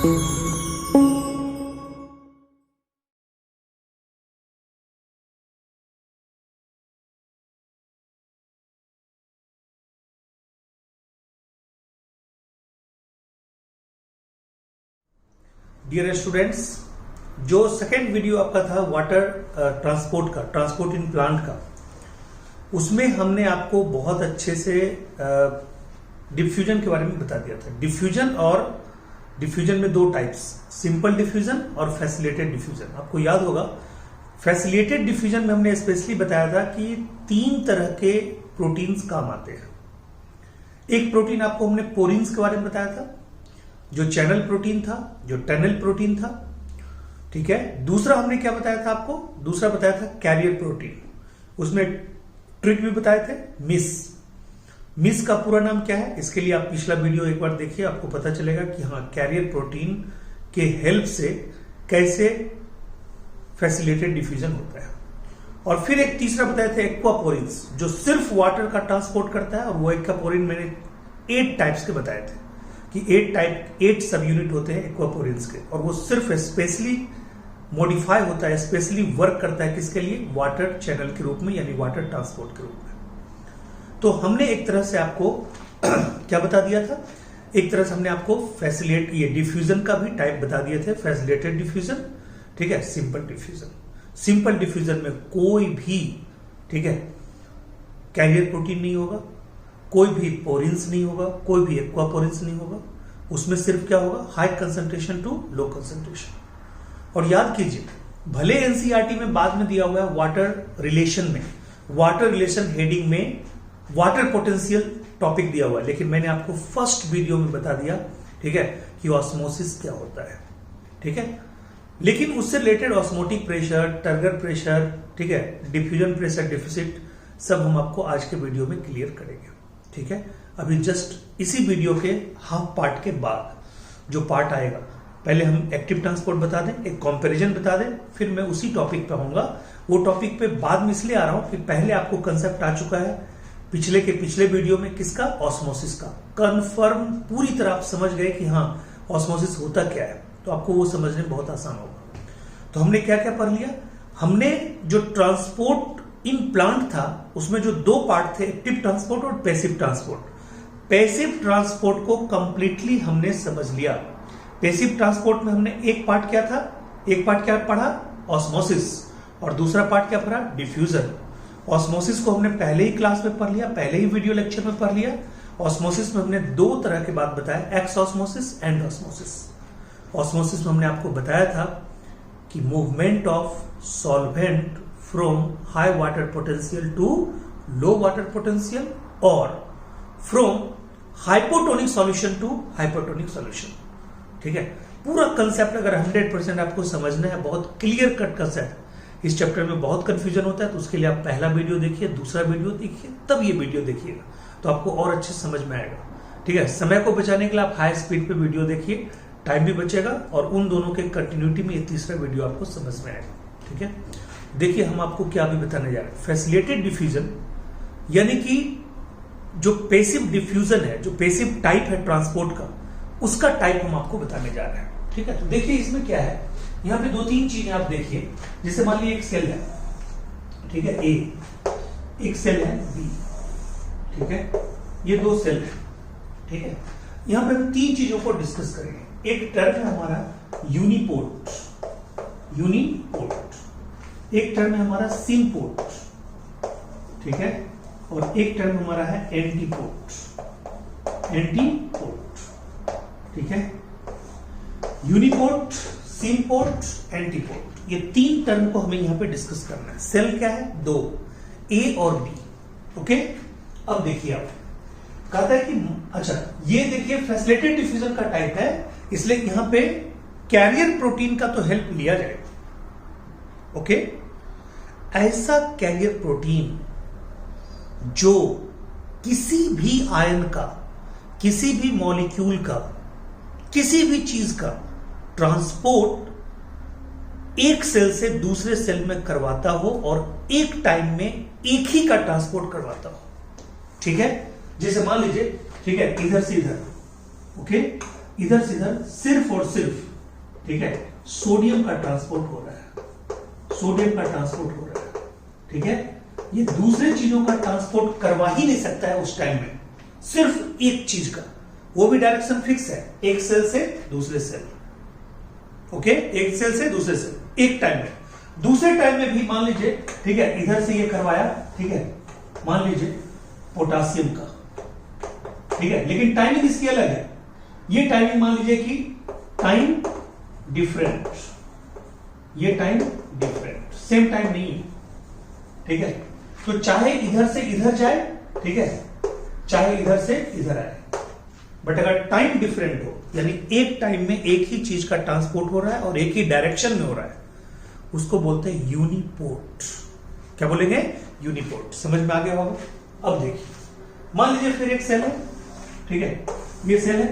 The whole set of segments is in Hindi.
डियर स्टूडेंट्स, जो सेकेंड वीडियो आपका था वाटर ट्रांसपोर्ट का, ट्रांसपोर्ट इन प्लांट का, उसमें हमने आपको बहुत अच्छे से डिफ्यूजन के बारे में बता दिया था। डिफ्यूजन में दो टाइप्स, सिंपल डिफ्यूजन और फैसिलिटेटेड डिफ्यूजन। आपको याद होगा फैसिलिटेटेड डिफ्यूजन में हमने स्पेशली बताया था कि 3 तरह के प्रोटीन्स काम आते हैं। एक प्रोटीन आपको हमने पोरिन्स के बारे में बताया था, जो चैनल प्रोटीन था, जो टनल प्रोटीन था, ठीक है। दूसरा हमने क्या बताया था आपको, दूसरा बताया था कैरियर प्रोटीन। उसमें ट्रिक भी बताए थे, मिस का पूरा नाम क्या है, इसके लिए आप पिछला वीडियो एक बार देखिए, आपको पता चलेगा कि हाँ कैरियर प्रोटीन के हेल्प से कैसे फैसिलिटेटेड डिफ्यूजन होता है। और फिर एक तीसरा बताया था एक्वापोरिन्स, जो सिर्फ वाटर का ट्रांसपोर्ट करता है। और वो एक्वापोरिन मैंने 8 टाइप्स के बताए थे कि 8 सब यूनिट होते हैं एक्वापोरिन्स के, और वो सिर्फ स्पेशली मॉडिफाई होता है, स्पेशली वर्क करता है किसके लिए, वाटर चैनल के रूप में, यानी वाटर ट्रांसपोर्ट के रूप में। तो हमने एक तरह से आपको क्या बता दिया था, एक तरह से हमने आपको ये डिफ्यूजन का भी टाइप बता दिए थे, फैसिलिटेटेड डिफ्यूजन, ठीक है, सिंपल डिफ्यूजन। सिंपल डिफ्यूजन में कोई भी, ठीक है, कैरियर प्रोटीन नहीं होगा, कोई भी पोरिन्स नहीं होगा, कोई भी एक्वापोरिन्स नहीं होगा। उसमें सिर्फ क्या होगा, high concentration to low concentration. और याद कीजिए, भले एनसीईआरटी में बाद में दिया हुआ है वाटर रिलेशन में, वाटर रिलेशन हेडिंग में वाटर पोटेंशियल टॉपिक दिया हुआ है, लेकिन मैंने आपको फर्स्ट वीडियो में बता दिया, ठीक है, कि ऑस्मोसिस क्या होता है, ठीक है। लेकिन उससे related osmotic pressure, turgor pressure, ठीक है, डिफ्यूजन प्रेशर डिफिसिट, सब हम आपको आज के वीडियो में क्लियर करेंगे, ठीक है। अभी जस्ट इसी वीडियो के हाफ पार्ट के बाद जो पार्ट आएगा, पहले हम एक्टिव ट्रांसपोर्ट बता दें, एक कंपैरिजन बता दें, फिर मैं उसी टॉपिक पे आऊंगा। वो टॉपिक पे बाद में इसलिए आ रहा हूं कि पहले आपको कंसेप्ट आ चुका है पिछले वीडियो में, किसका, ऑस्मोसिस का। कंफर्म पूरी तरह आप समझ गए कि हाँ ऑस्मोसिस होता क्या है, तो आपको वो समझने में बहुत आसान होगा। तो हमने क्या क्या पढ़ लिया, हमने जो ट्रांसपोर्ट इन प्लांट था उसमें जो 2 पार्ट थे, एक्टिव ट्रांसपोर्ट और पैसिव ट्रांसपोर्ट। पैसिव ट्रांसपोर्ट को कंप्लीटली हमने समझ लिया। पैसिव ट्रांसपोर्ट में हमने एक पार्ट क्या पढ़ा, ऑस्मोसिस, और दूसरा पार्ट क्या पढ़ा, डिफ्यूजन। ऑस्मोसिस को हमने पहले ही क्लास में पढ़ लिया, पहले ही वीडियो लेक्चर में पढ़ लिया। ऑस्मोसिस में हमने 2 तरह की बात बताया, exosmosis, endosmosis. Osmosis में हमने आपको बताया था कि movement of solvent from high water potential to low water potential, और from hypotonic solution to hypotonic solution, ठीक है। पूरा कंसेप्ट अगर 100% आपको समझना है, बहुत क्लियर कट कंसेप्ट, इस चैप्टर में बहुत कंफ्यूजन होता है, तो उसके लिए आप पहला वीडियो देखिए, दूसरा वीडियो देखिए, तब ये वीडियो देखिएगा, तो आपको और अच्छे समझ में आएगा, ठीक है। समय को बचाने के लिए आप हाई स्पीड पे वीडियो देखिए, टाइम भी बचेगा, और उन दोनों के कंटिन्यूटी में ये तीसरा वीडियो आपको समझ में आएगा, ठीक है। देखिए हम आपको क्या भी बताने जा रहे हैं, फैसिलिटेटेड डिफ्यूजन, यानी कि जो पैसिव डिफ्यूजन है, जो पैसिव टाइप है ट्रांसपोर्ट का, उसका टाइप हम आपको बताने जा रहे हैं, ठीक है। तो देखिए इसमें क्या है, यहाँ पे 2-3 चीजें आप देखिए। जैसे मान लीजिए एक सेल है, ठीक है, ए, एक सेल है बी, ठीक है, ये 2 सेल है, ठीक है। यहाँ पे हम 3 चीजों को डिस्कस करेंगे। एक टर्म है हमारा यूनिपोर्ट, एक टर्म है हमारा सिंपोर्ट, ठीक है, और एक टर्म हमारा है एंटीपोर्ट, ठीक है। यूनिपोर्ट, सिंपोर्ट, एंटीपोर्ट, ये 3 टर्म को हमें यहां पे डिस्कस करना है। सेल क्या है, 2, ए और बी, ओके। अब देखिए आप कहता है कि अच्छा ये देखिए फैसिलिटेटेड डिफ्यूजन का टाइप है, इसलिए यहां पे कैरियर प्रोटीन का तो हेल्प लिया जाएगा, ओके। ऐसा कैरियर प्रोटीन जो किसी भी आयन का, किसी भी मॉलिक्यूल का, किसी भी चीज का ट्रांसपोर्ट एक सेल से दूसरे सेल में करवाता हो, और एक टाइम में एक ही का ट्रांसपोर्ट करवाता हो, ठीक है। जैसे मान लीजिए, ठीक है, इधर से इधर, ओके, इधर से इधर सिर्फ और सिर्फ, ठीक है, सोडियम का ट्रांसपोर्ट हो रहा है, सोडियम का ट्रांसपोर्ट हो रहा है, ठीक है। ये दूसरे चीजों का ट्रांसपोर्ट करवा ही नहीं सकता है उस टाइम में, सिर्फ एक चीज का, वो भी डायरेक्शन फिक्स है, एक सेल से दूसरे सेल, ओके, एक सेल से दूसरे सेल एक टाइम में। दूसरे टाइम में भी मान लीजिए, ठीक है, इधर से ये करवाया, ठीक है, मान लीजिए पोटासियम का, ठीक है, लेकिन टाइमिंग इसकी अलग है। ये टाइमिंग मान लीजिए कि टाइम डिफरेंट, ये टाइम डिफरेंट, सेम टाइम नहीं है, ठीक है। तो चाहे इधर से इधर जाए, ठीक है, चाहे इधर से इधर आए, बट अगर टाइम डिफरेंट हो, यानी एक टाइम में एक ही चीज का ट्रांसपोर्ट हो रहा है और एक ही डायरेक्शन में हो रहा है, उसको बोलते हैं यूनिपोर्ट। क्या बोलेंगे? यूनिपोर्ट। समझ में आ गया होगा। अब देखिए, मान लीजिए फिर एक सेल है, ठीक है, ये सेल है,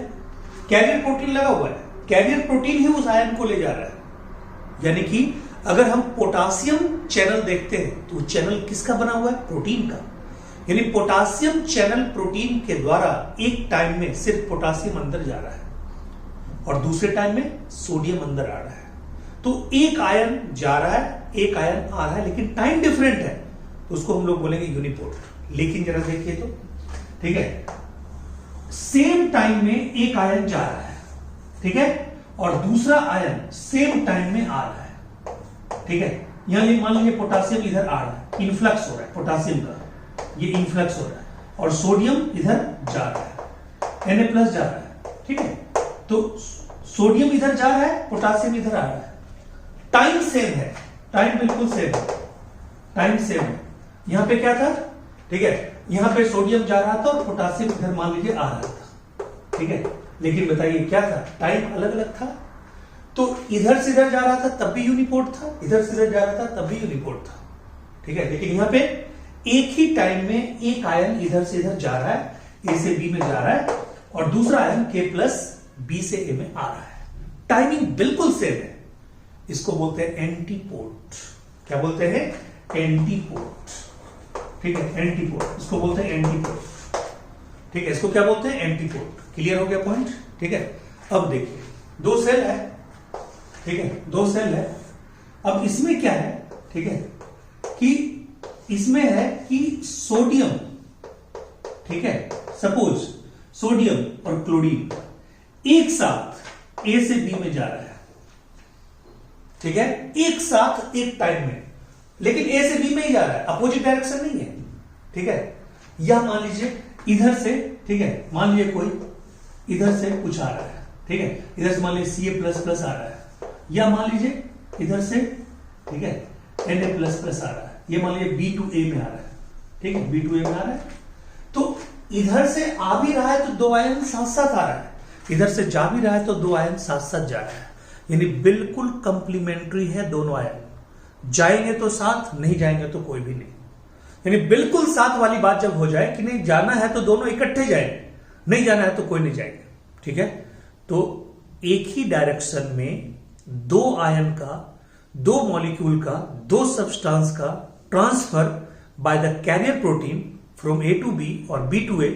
कैरियर प्रोटीन लगा हुआ है, कैरियर प्रोटीन ही उस आयन को ले जा रहा है। यानी कि अगर हम पोटासियम चैनल देखते हैं तो चैनल किसका बना हुआ है? प्रोटीन का। यानी पोटासियम चैनल प्रोटीन के द्वारा एक टाइम में सिर्फ पोटासियम अंदर जा रहा है और दूसरे टाइम में सोडियम अंदर आ रहा है। तो एक आयन जा रहा है, एक आयन आ रहा है, लेकिन टाइम डिफरेंट है, तो उसको हम लोग बोलेंगे यूनिपोर्ट। लेकिन जरा देखिए तो, ठीक है, सेम टाइम में एक आयन जा रहा है, ठीक है, और दूसरा आयन सेम टाइम में आ रहा है, ठीक है। यहां मान लीजिए पोटासियम इधर आ रहा है, इन्फ्लक्स हो रहा है पोटासियम का, ये इन्फ्लक्स हो रहा है, और सोडियम इधर जा रहा है, Na+ जा रहा है, ठीक है। तो सोडियम इधर जा रहा है, पोटासियम इधर आ रहा है, टाइम सेम है, टाइम बिल्कुल सेम है, टाइम सेम है। यहां पे क्या था? ठीक है, यहां पे सोडियम जा रहा था और पोटासियम इधर मान लीजिए आ रहा था, ठीक है। लेकिन बताइए क्या था? टाइम अलग अलग था। तो इधर से इधर जा रहा था तब भी यूनिपोर्ट था, इधर से इधर जा रहा था तब भी यूनिपोर्ट था, ठीक है। लेकिन यहां पे एक ही टाइम में एक आयन इधर से इधर जा रहा है, ए से बी में जा रहा है, और दूसरा आयन K+ बी से ए में आ रहा है। टाइमिंग बिल्कुल सेम है। इसको बोलते हैं एंटीपोर्ट। क्या बोलते हैं? एंटीपोर्ट, ठीक है, एंटीपोर्ट। इसको बोलते हैं एंटीपोर्ट, ठीक है। इसको क्या बोलते हैं? एंटीपोर्ट। क्लियर हो गया पॉइंट? ठीक है। अब देखिए, दो सेल है, ठीक है, दो सेल है। अब इसमें क्या है, ठीक है, कि इसमें है कि सोडियम, ठीक है, सपोज सोडियम और क्लोरीन एक साथ ए से बी में जा रहा है, ठीक है, एक साथ एक टाइम में, लेकिन ए से बी में ही जा रहा है, अपोजिट डायरेक्शन नहीं है, ठीक है। या मान लीजिए इधर से, ठीक है, मान लीजिए कोई इधर से कुछ आ रहा है, ठीक है, इधर से मान लीजिए Ca++ आ रहा है, या मान लीजिए इधर से, ठीक है, Na++ आ रहा है, ये मान लीजिए B2A में आ रहा है, ठीक है, B2A में आ रहा है। तो इधर से आ भी रहा है तो दो आयन साथ साथ आ रहा है, इधर से जा भी रहा है तो दो आयन साथ साथ जा रहा है। यानी बिल्कुल कंप्लीमेंट्री है दोनों आयन, जाएंगे तो साथ, नहीं जाएंगे तो कोई भी नहीं। यानी बिल्कुल साथ वाली बात जब हो जाए कि नहीं जाना है तो दोनों इकट्ठे जाएंगे, नहीं जाना है तो कोई नहीं जाएंगे, ठीक है। तो एक ही डायरेक्शन में दो आयन का, दो मॉलिक्यूल का, दो सब्सटेंस का transfer by the carrier protein from A to B और बी टू ए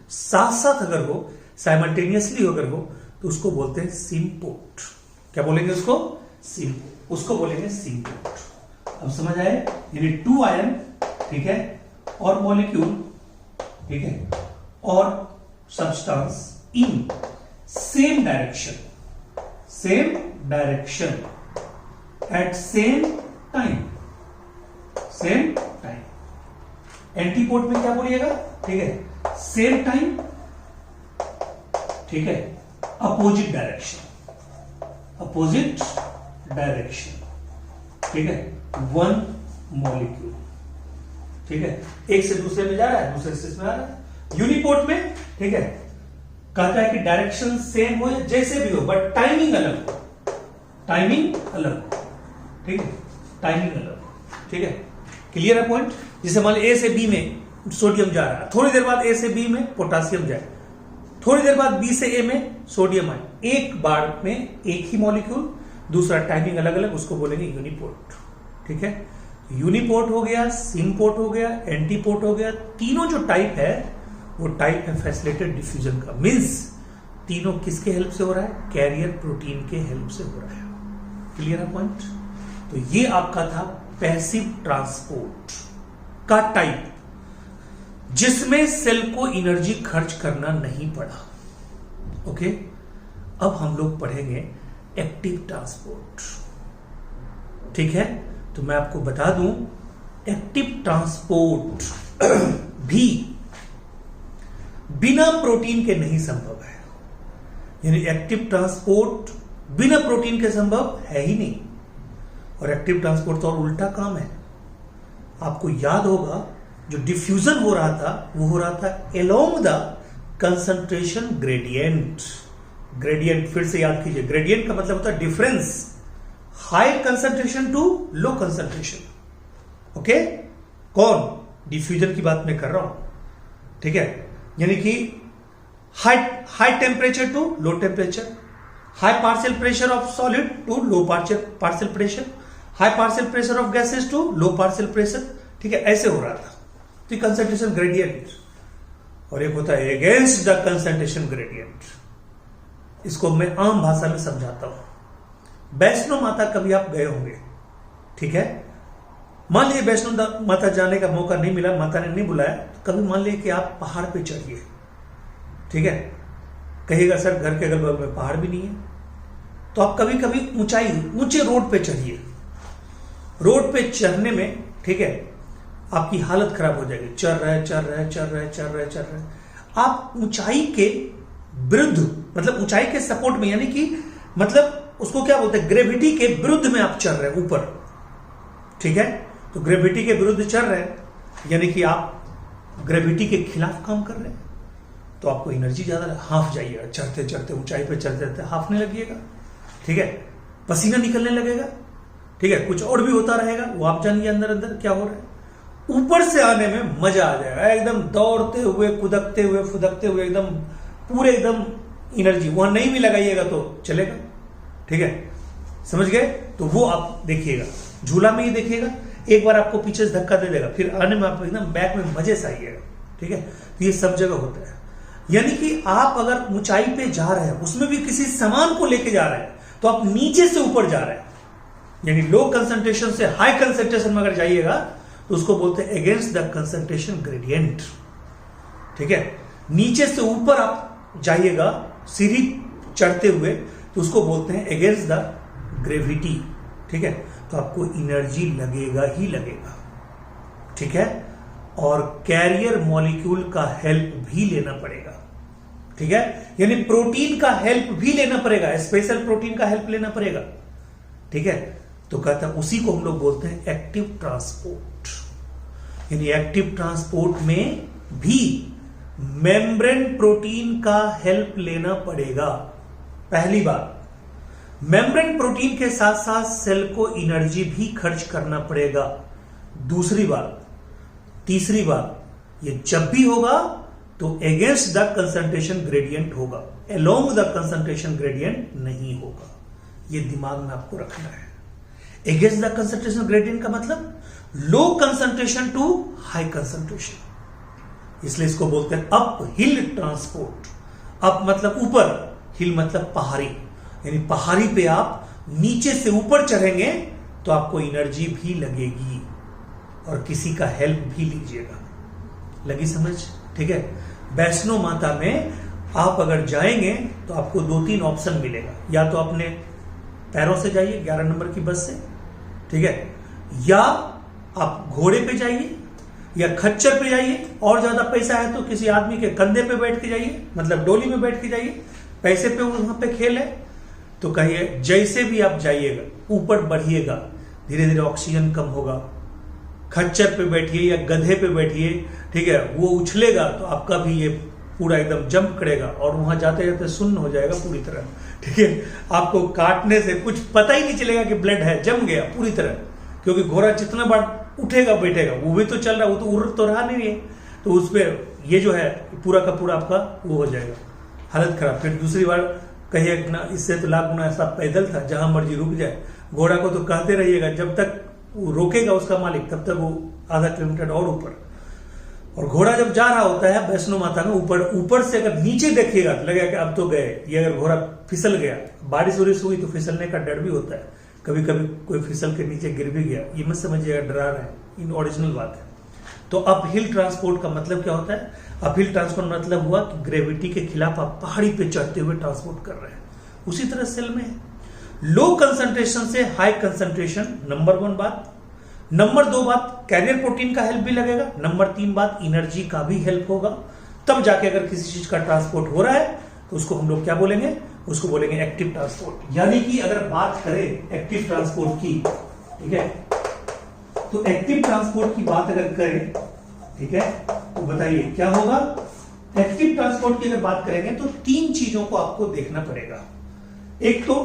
साथ साथ अगर हो, साइमल्टेनियसली अगर हो, तो उसको बोलते हैं सिम्पोर्ट। क्या बोलेंगे उसको? सिम्पोर्ट। उसको बोलेंगे सिम्पोर्ट। अब समझ आए? यानी टू आयन, ठीक है, और मॉलिक्यूल, ठीक है, और substance in same direction at same time. Antiport में क्या बोलिएगा? ठीक है, सेम टाइम, ठीक है, अपोजिट डायरेक्शन, ठीक है, वन मॉलिक्यूल, ठीक है, एक से दूसरे में जा रहा है, दूसरे से इसमें आ रहा है। यूनिपोर्ट में, ठीक है, कहता है कि डायरेक्शन सेम हो, जैसे भी हो, बट टाइमिंग अलग हो, ठीक है, टाइमिंग अलग, ठीक है। क्लियर है पॉइंट? जैसे मान लीजिए ए से बी में सोडियम जा रहा है, थोड़ी देर बाद ए से बी में पोटासियम जाए, थोड़ी देर बाद बी से ए में सोडियम आए, एक बार में एक ही मॉलिक्यूल, दूसरा टाइमिंग अलग अलग, उसको बोलेंगे यूनिपोर्ट, ठीक है। यूनिपोर्ट हो गया, सिम्पोर्ट हो गया, एंटीपोर्ट हो गया। तीनों जो टाइप है वो टाइप है फैसिलिटेटेड डिफ्यूजन का। मींस तीनों किसके हेल्प से हो रहा है? कैरियर प्रोटीन के हेल्प से हो रहा है। क्लियर है पॉइंट? तो ये आपका था पैसिव ट्रांसपोर्ट का टाइप, जिसमें सेल को एनर्जी खर्च करना नहीं पड़ा। ओके, अब हम लोग पढ़ेंगे एक्टिव ट्रांसपोर्ट। ठीक है, तो मैं आपको बता दूं, एक्टिव ट्रांसपोर्ट भी बिना प्रोटीन के नहीं संभव है। यानी एक्टिव ट्रांसपोर्ट बिना प्रोटीन के संभव है ही नहीं। और एक्टिव ट्रांसपोर्ट तो और उल्टा काम है। आपको याद होगा जो डिफ्यूजन हो रहा था वो हो रहा था along the concentration gradient. Gradient फिर से याद कीजिए, ग्रेडियंट का मतलब होता है difference, high concentration to low concentration. Okay, कौन? डिफ्यूजन की बात मैं कर रहा हूं। ठीक है, यानी कि high temperature to low temperature, high partial pressure of solid to low partial pressure, high partial pressure of gases to low partial pressure. ठीक है, ऐसे हो रहा था। तो कंसंट्रेशन ग्रेडियंट, और एक होता है अगेंस्ट द कंसंट्रेशन ग्रेडियंट। इसको मैं आम भाषा में समझाता हूं। वैष्णो माता कभी आप गए होंगे, ठीक है? मान लीजिए वैष्णो माता जाने का मौका नहीं मिला, माता ने नहीं बुलाया, तो कभी मान लीजिए कि आप पहाड़ पे चढ़िए। ठीक है, कहिएगा सर घर के अगल बगल में पहाड़ भी नहीं है, तो आप कभी कभी ऊंचे रोड पे चढ़िए। रोड पे चढ़ने में, ठीक है, आपकी हालत खराब हो जाएगी। चढ़ रहे आप ऊंचाई के विरुद्ध, मतलब ऊंचाई के सपोर्ट में, यानी कि मतलब उसको क्या बोलते हैं, ग्रेविटी के विरुद्ध में आप चढ़ रहे हैं ऊपर। ठीक है, तो ग्रेविटी के विरुद्ध चढ़ रहे हैं, यानी कि आप ग्रेविटी के खिलाफ काम कर रहे हैं, तो आपको एनर्जी ज्यादा हाफ जाइएगा। चढ़ते चढ़ते ऊंचाई पे चढ़ते हाफने लगिएगा। ठीक है, पसीना निकलने लगेगा। ठीक है, कुछ और भी होता रहेगा, वो आप जानिए अंदर अंदर क्या हो रहा है। ऊपर से आने में मजा आ जाएगा, एकदम दौड़ते हुए कूदकते हुए फुदकते हुए, एकदम पूरे एकदम एनर्जी। वहां नहीं भी लगाइएगा तो चलेगा। ठीक है, समझ गए? तो वो आप देखिएगा, झूला में ही देखिएगा, एक बार आपको पीछे से धक्का दे देगा, फिर आने में आप एकदम बैक में मजे से आइएगा। ठीक है, तो ये सब जगह होता है। यानी कि आप अगर ऊंचाई पे जा रहे हैं, उसमें भी किसी सामान को लेके जा रहे हैं, तो आप नीचे से ऊपर जा रहे हैं। यानी लो कंसंट्रेशन से हाई कंसंट्रेशन में अगर जाइएगा तो उसको बोलते हैं अगेंस्ट द कंसंट्रेशन ग्रेडियंट। ठीक है, नीचे से ऊपर आप जाइएगा सीढ़ी चढ़ते हुए, तो उसको बोलते हैं अगेंस्ट द ग्रेविटी। ठीक है, तो आपको एनर्जी लगेगा ही लगेगा। ठीक है, और कैरियर मॉलिक्यूल का हेल्प भी लेना पड़ेगा। ठीक है, यानी प्रोटीन का हेल्प भी लेना पड़ेगा, स्पेशल प्रोटीन का हेल्प लेना पड़ेगा। ठीक है, तो कहता है उसी को हम लोग बोलते हैं एक्टिव ट्रांसपोर्ट। यानी एक्टिव ट्रांसपोर्ट में भी मेम्ब्रेन प्रोटीन का हेल्प लेना पड़ेगा। पहली बात, मेम्ब्रेन प्रोटीन के साथ साथ सेल को एनर्जी भी खर्च करना पड़ेगा। दूसरी बात, तीसरी बात, ये जब भी होगा तो अगेंस्ट द कंसंट्रेशन ग्रेडियंट होगा, अलोंग द कंसंट्रेशन ग्रेडियंट नहीं होगा। ये दिमाग में आपको रखना है। अगेंस्ट द कंसंट्रेशन ग्रेडियंट का मतलब low concentration to high concentration, इसलिए इसको बोलते हैं अप हिल ट्रांसपोर्ट। अप मतलब ऊपर, हिल मतलब पहाड़ी। यानी पहाड़ी पे आप नीचे से ऊपर चढ़ेंगे तो आपको एनर्जी भी लगेगी और किसी का हेल्प भी लीजिएगा। लगी समझ? ठीक है, वैष्णो माता में आप अगर जाएंगे तो आपको 2-3 ऑप्शन मिलेगा। या तो अपने पैरों से जाइए 11 नंबर की बस से, ठीक है, या आप घोड़े पे जाइए या खच्चर पे जाइए, और ज्यादा पैसा है तो किसी आदमी के कंधे पे बैठ के जाइए, मतलब डोली में बैठ के जाइए। पैसे पे वहां पे खेल है, तो कहिए जैसे भी आप जाइएगा ऊपर बढ़िएगा, धीरे धीरे ऑक्सीजन कम होगा। खच्चर पे बैठिए या गधे पे बैठिए, ठीक है, वो उछलेगा तो आपका भी ये पूरा एकदम जंप करेगा और वहां जाते जाते सुन्न हो जाएगा पूरी तरह। ठीक है, आपको काटने से कुछ पता ही नहीं चलेगा कि ब्लड है, जम गया पूरी तरह, क्योंकि घोड़ा जितना बार उठेगा बैठेगा, वो भी तो चल रहा है, वो तो उड़ तो रहा नहीं है, तो उस पर ये जो है पूरा का पूरा आपका वो हो जाएगा, हालत खराब। फिर दूसरी बार कहिए ना, इससे तो लाख गुना ऐसा पैदल था, जहां मर्जी रुक जाए। घोड़ा को तो कहते रहिएगा, जब तक वो रोकेगा उसका मालिक तब तक वो आधा किलोमीटर और ऊपर। और घोड़ा जब जा रहा होता है वैष्णो माता में ऊपर से अगर नीचे देखिएगा तो लगेगा कि अब तो गए, ये अगर घोड़ा फिसल गया, बारिश वारिश हुई तो फिसलने का डर भी होता है, कभी कभी कोई फिसल के नीचे गिर भी गया, ये मत समझिएगा डरा रहे हैं, इन ओरिजिनल बात है। तो अपहिल ट्रांसपोर्ट का मतलब क्या होता है? अपहिल ट्रांसपोर्ट मतलब हुआ कि ग्रेविटी के खिलाफ आप पहाड़ी पे चढ़ते हुए ट्रांसपोर्ट कर रहे हैं। उसी तरह सेल में है, लो कंसंट्रेशन से हाई कंसंट्रेशन, नंबर 1 बात। नंबर 2 बात, कैरियर प्रोटीन का हेल्प भी लगेगा। नंबर 3 बात, एनर्जी का भी हेल्प होगा। तब जाके अगर किसी चीज का ट्रांसपोर्ट हो रहा है तो उसको हम लोग क्या बोलेंगे? उसको बोलेंगे एक्टिव ट्रांसपोर्ट। यानी कि अगर बात करें एक्टिव ट्रांसपोर्ट की, ठीक है, तो एक्टिव ट्रांसपोर्ट की बात अगर करें, ठीक है, तो बताइए क्या होगा? एक्टिव ट्रांसपोर्ट की अगर बात करेंगे तो 3 चीजों को आपको देखना पड़ेगा। एक तो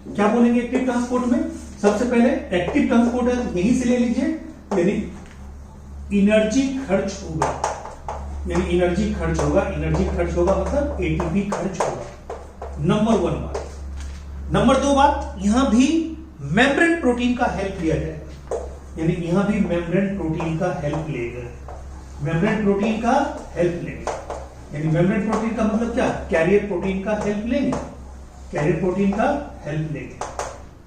क्या बोलेंगे एक्टिव ट्रांसपोर्ट में? सबसे पहले एक्टिव ट्रांसपोर्ट है, यहीं से ले लीजिए, यानी एनर्जी खर्च होगा, यानी एनर्जी खर्च होगा, एनर्जी खर्च होगा मतलब एटीपी खर्च होगा। नंबर 1 बात। नंबर 2 बात, यहां भी मेम्ब्रेन प्रोटीन का हेल्प लिया जाएगा, यानी यहां भी मेम्ब्रेन प्रोटीन का हेल्प लेगा, मेम्ब्रेन प्रोटीन का हेल्प लेंगे। यानी मेम्ब्रेन प्रोटीन का मतलब क्या? कैरियर प्रोटीन का हेल्प लेंगे, कैरियर प्रोटीन का हेल्प लेंगे,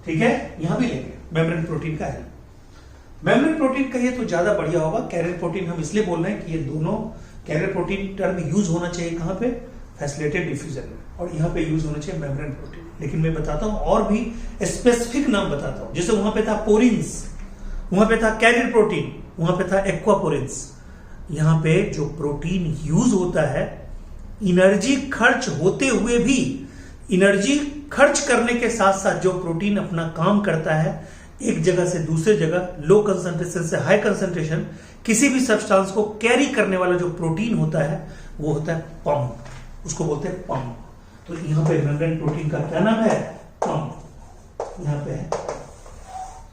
ठीक है, यहां भी लेंगे मेम्ब्रेन प्रोटीन का हेल्प। मेम्ब्रेन प्रोटीन कहिए तो ज्यादा बढ़िया होगा। कैरियर प्रोटीन हम इसलिए बोल रहे हैं कि ये दोनों कैरियर प्रोटीन टर्म यूज होना चाहिए कहां पे? फैसिलिटेटेड डिफ्यूजन में, और यहां पे यूज होना चाहिए मेम्ब्रेन प्रोटीन। लेकिन मैं बताता हूं और भी स्पेसिफिक नाम बताता हूं, जैसे वहां पे था पोरिन्स, वहां पे था कैरियर प्रोटीन, वहां पे था एक्वापोरिन्स। यहां पे जो प्रोटीन यूज होता है, एनर्जी खर्च होते हुए भी, एनर्जी खर्च करने के साथ साथ जो प्रोटीन अपना काम करता है, एक जगह से दूसरे जगह, लो कंसंट्रेशन से हाई कंसंट्रेशन, किसी भी सब्सटेंस को कैरी करने वाला जो प्रोटीन होता है वो होता है पंप, उसको बोलते हैं पंप। तो यहां पे मेम्ब्रेन प्रोटीन का क्या नाम है? पंप। यहां पे है,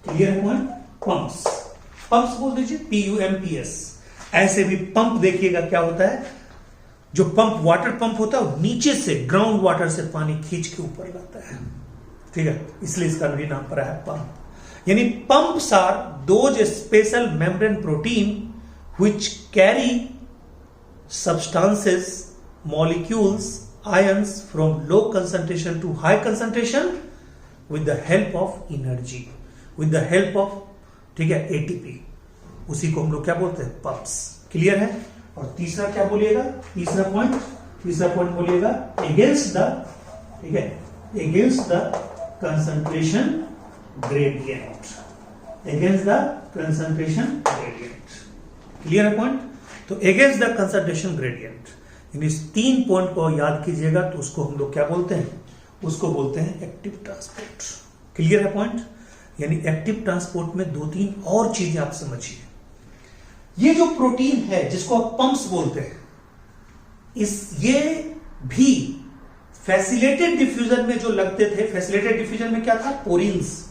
क्लियर है पॉइंट? पंप्स, पंप्स बोल दीजिए, PUMPS। ऐसे भी पंप देखिएगा क्या होता है, जो पंप वाटर पंप होता है नीचे से ग्राउंड वाटर से पानी खींच के ऊपर लाता है, ठीक है, इसलिए इसका भी नाम पड़ा है पंप। यानी pumps are those special membrane protein which carry substances, molecules, ions from low concentration to high concentration with the help of energy, with the help of, ठीक है, एटीपी। उसी को हम लोग क्या बोलते हैं? पंप्स। क्लियर है? और तीसरा क्या बोलिएगा? तीसरा पॉइंट बोलिएगा अगेंस्ट द, ठीक है, against the concentration gradient, against the concentration gradient. Clear है पॉइंट? तो अगेंस्ट द कंसंट्रेशन ग्रेडियंट, यानी इस 3 पॉइंट को याद कीजिएगा तो उसको हम लोग क्या बोलते हैं? उसको बोलते हैं एक्टिव ट्रांसपोर्ट। क्लियर है पॉइंट? यानी एक्टिव ट्रांसपोर्ट में 2-3 और चीजें आप समझिए। ये जो प्रोटीन है जिसको आप पंप्स बोलते हैं, ये भी फैसिलिटेटेड डिफ्यूजन में जो लगते थे, फैसिलिटेटेड डिफ्यूजन में क्या था? पोरिन्स।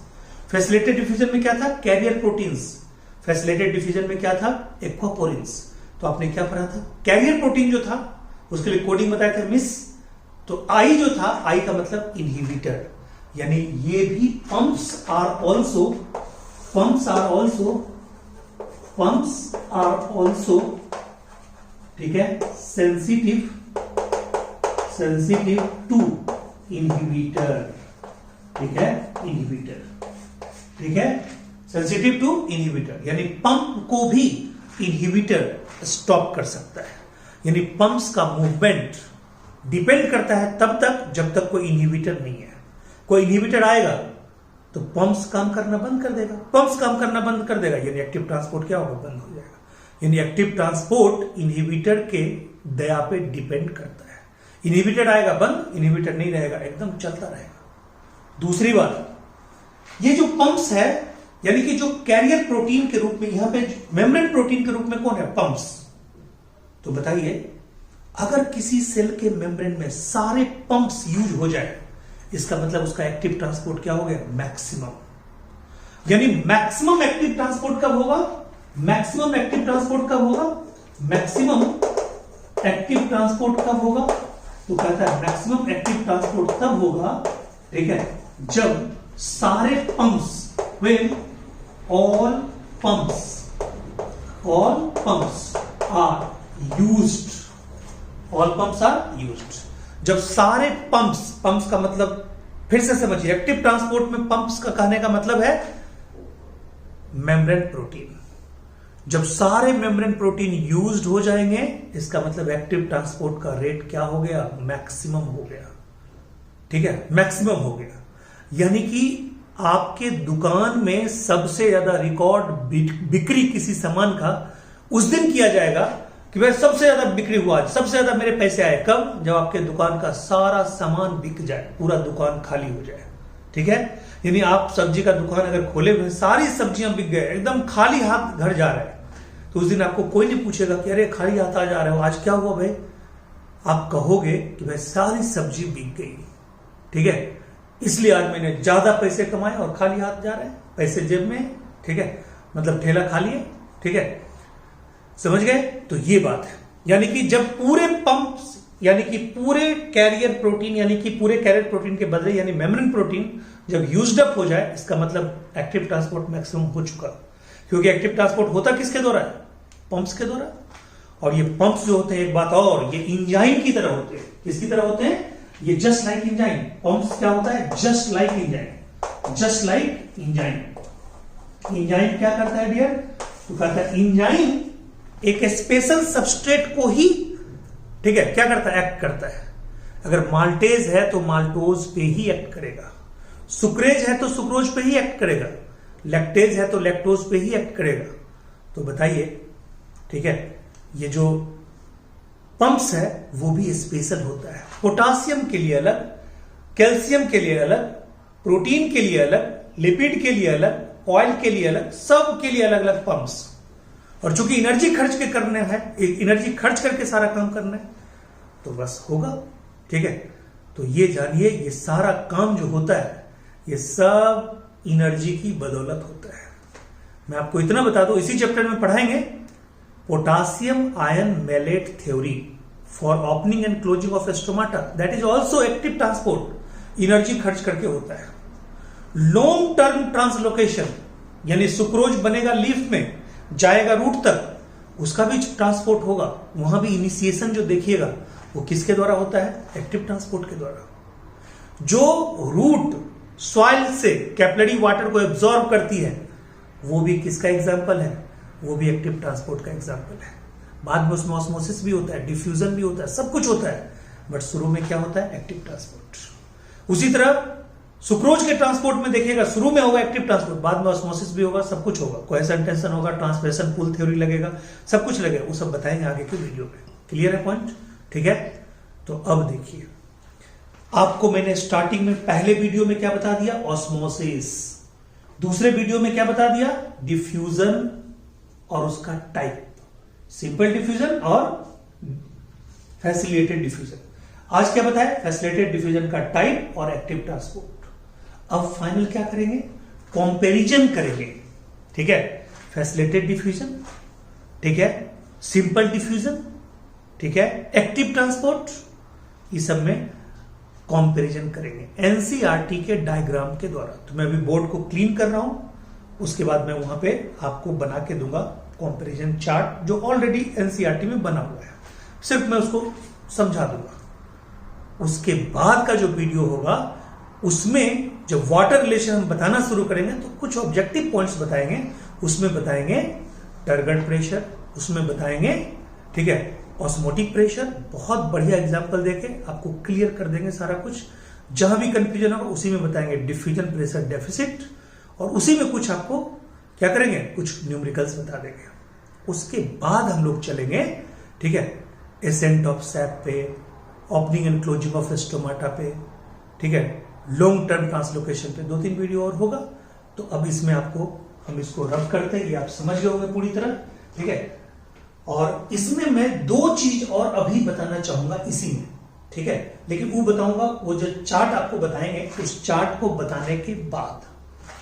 फैसिलिटेटेड डिफ्यूजन में क्या था? Carrier proteins. फैसिलिटेटेड डिफ्यूजन में क्या था? एक्वापोरिन्स। तो आपने क्या पढ़ा था? कैरियर प्रोटीन जो था उसके लिए कोडिंग बताए थे मिस। तो आई जो था, आई का मतलब इनहिबिटर, यानी ये भी पंप्स आर ऑल्सो ठीक है, सेंसिटिव टू इनहिबिटर, ठीक है, इनहिबिटर, ठीक है, सेंसिटिव टू इनहिबिटर, यानी पंप को भी इनहिबिटर स्टॉप कर सकता है। यानी पंप्स का मूवमेंट डिपेंड करता है तब तक जब तक कोई इनहिबिटर नहीं है। कोई इनहिबिटर आएगा तो पंप्स काम करना बंद कर देगा, पंप्स काम करना बंद कर देगा, यानी एक्टिव ट्रांसपोर्ट क्या होगा? बंद हो जाएगा। यानी एक्टिव ट्रांसपोर्ट इनहिबिटर के दया पे डिपेंड करता है। इनहिबिटर आएगा बंद, इनहिबिटर नहीं रहेगा एकदम चलता रहेगा। दूसरी बात, ये जो पंप्स है, यानी कि जो कैरियर प्रोटीन के रूप में, यहां पे मेम्ब्रेन प्रोटीन के रूप में कौन है? पंप्स। तो बताइए, अगर किसी सेल के मेम्ब्रेन में सारे पंप्स यूज हो जाए, इसका मतलब उसका एक्टिव ट्रांसपोर्ट क्या हो गया? मैक्सिमम। यानी मैक्सिमम एक्टिव ट्रांसपोर्ट कब होगा? मैक्सिमम एक्टिव ट्रांसपोर्ट कब होगा? मैक्सिमम एक्टिव ट्रांसपोर्ट कब होगा? तो कहता है मैक्सिमम एक्टिव ट्रांसपोर्ट तब होगा, ठीक है, जब सारे pumps, when all pumps are used, all pumps are used. जब सारे पंप्स का मतलब फिर से समझिए, एक्टिव ट्रांसपोर्ट में पंप्स का कहने का मतलब है मेम्ब्रेन प्रोटीन। जब सारे मेम्ब्रेन प्रोटीन यूज्ड हो जाएंगे, इसका मतलब एक्टिव ट्रांसपोर्ट का रेट क्या हो गया, मैक्सिमम हो गया। ठीक है, मैक्सिमम हो गया। यानी कि आपके दुकान में सबसे ज्यादा रिकॉर्ड बिक्री किसी सामान का उस दिन किया जाएगा कि भाई सबसे ज्यादा बिक्री हुआ, सबसे ज्यादा मेरे पैसे आए। कब? जब आपके दुकान का सारा सामान बिक जाए, पूरा दुकान खाली हो जाए। ठीक है, यानी आप सब्जी का दुकान अगर खोले हुए, सारी सब्जियां बिक गए, एकदम खाली हाथ घर जा रहे हैं, तो उस दिन आपको कोई नहीं पूछेगा कि अरे खाली हाथ आ जा रहे हो, आज क्या हुआ भाई। आप कहोगे कि भाई सारी सब्जी बिक गई। ठीक है, इसलिए आज मैंने ज्यादा पैसे कमाए और खाली हाथ जा रहे हैं, पैसे जेब में। ठीक है, मतलब ठेला खाली है। ठीक है, समझ गए? तो ये बात है। यानी कि जब पूरे पंप्स, यानी कि पूरे कैरियर प्रोटीन, यानी कि पूरे कैरियर प्रोटीन के बदले यानी मेम्ब्रेन प्रोटीन जब यूज्ड अप हो जाए, इसका मतलब एक्टिव ट्रांसपोर्ट मैक्सिमम हो चुका। क्योंकि एक्टिव ट्रांसपोर्ट होता किसके द्वारा है? पंप्स के द्वारा। और ये पंप्स जो होते हैं, एक बात और, ये इंजाइन की तरह होते हैं। किसकी तरह होते हैं? ये जस्ट लाइक इंजाइन। पंप्स क्या होता है? Just like enzyme. Just like enzyme. Enzyme क्या करता है डियर? तो कहता है इंजाइन एक स्पेशल सबस्ट्रेट को ही, ठीक है, क्या करता है? एक्ट करता है। अगर माल्टेज है तो माल्टोज पे ही एक्ट करेगा, सुक्रेज है तो सुक्रोज पे ही एक्ट करेगा, लैक्टेज है तो लैक्टोज पे ही एक्ट करेगा। तो बताइए, ठीक है, ये जो पंप्स है वो भी स्पेशल होता है। पोटासियम के लिए अलग, कैल्शियम के लिए अलग, प्रोटीन के लिए अलग, लिपिड के लिए अलग, ऑयल के लिए अलग, सब के लिए अलग अलग पंप्स। और चूंकि एनर्जी खर्च के करने हैं, एनर्जी खर्च करके सारा काम करना है, तो बस होगा। ठीक है, तो ये जानिए, ये सारा काम जो होता है ये सब एनर्जी की बदौलत होता है। मैं आपको इतना बता दूं, इसी चैप्टर में पढ़ाएंगे potassium ion malate theory for opening and closing of stomata, that is also active transport, energy खर्च करके होता है। लॉन्ग टर्म ट्रांसलोकेशन, यानी सुक्रोज बनेगा लीफ में, जाएगा रूट तक, उसका भी ट्रांसपोर्ट होगा। वहां भी इनिशिएशन जो देखिएगा वो किसके द्वारा होता है? एक्टिव ट्रांसपोर्ट के द्वारा। जो रूट सॉइल से कैपिलरी वाटर को एब्जॉर्ब करती है, वो भी किसका एग्जाम्पल है? वो भी एक्टिव ट्रांसपोर्ट का एग्जाम्पल है। बाद में उसमें ऑस्मोसिस भी होता है, डिफ्यूजन भी होता है, सब कुछ होता है, बट शुरू में क्या होता है? Active transport. उसी तरह सुक्रोज के ट्रांसपोर्ट में देखिएगा, शुरू में होगा एक्टिव ट्रांसपोर्ट, बाद में ऑस्मोसिस भी होगा, सब कुछ होगा, कोहेशन टेंशन होगा, ट्रांसलेशन पुल थ्योरी लगेगा, सब कुछ लगेगा। वो सब बताएंगे आगे के वीडियो में। क्लियर है पॉइंट? ठीक है, तो अब देखिए, आपको मैंने स्टार्टिंग में पहले वीडियो में क्या बता दिया? ऑस्मोसिस। दूसरे वीडियो में क्या बता दिया? डिफ्यूजन और उसका टाइप, सिंपल डिफ्यूजन और फैसिलिटेटेड डिफ्यूजन। आज क्या बताया? फैसिलिटेटेड डिफ्यूजन का टाइप और एक्टिव ट्रांसपोर्ट। अब फाइनल क्या करेंगे? कंपैरिजन करेंगे। ठीक है, फैसिलिटेटेड डिफ्यूजन, ठीक है, सिंपल डिफ्यूजन, ठीक है, एक्टिव ट्रांसपोर्ट, इस सब में कंपैरिजन करेंगे एनसीईआरटी के डायग्राम के द्वारा। तो मैं अभी बोर्ड को क्लीन कर रहा हूं, उसके बाद मैं वहां पे आपको बना के दूंगा कंपैरिजन चार्ट, जो ऑलरेडी एनसीईआरटी में बना हुआ है, सिर्फ मैं उसको समझा दूंगा। उसके बाद का जो वीडियो होगा उसमें जब वाटर रिलेशन हम बताना शुरू करेंगे तो कुछ ऑब्जेक्टिव पॉइंट्स बताएंगे। उसमें बताएंगे टर्गट प्रेशर, उसमें बताएंगे, ठीक है, ऑस्मोटिक प्रेशर, बहुत बढ़िया एग्जांपल देके आपको क्लियर कर देंगे सारा कुछ। जहां भी कंफ्यूजन होगा उसी में बताएंगे डिफ्यूजन प्रेशर डेफिसिट, और उसी में कुछ आपको क्या करेंगे? कुछ न्यूमेरिकल्स बता देंगे। उसके बाद हम लोग चलेंगे, ठीक है, एसेंट ऑफ सैप पे, opening and closing of stomata पे, ठीक है, लॉन्ग टर्म ट्रांसलोकेशन पे 2-3 वीडियो और होगा। तो अब इसमें आपको हम इसको रब करते हैं, ये आप समझ गए होंगे पूरी तरह, ठीक है। और इसमें मैं 2 चीज और अभी बताना चाहूंगा इसी में, ठीक है, लेकिन वो बताऊंगा, वो जो चार्ट आपको बताएंगे उस चार्ट को बताने के बाद।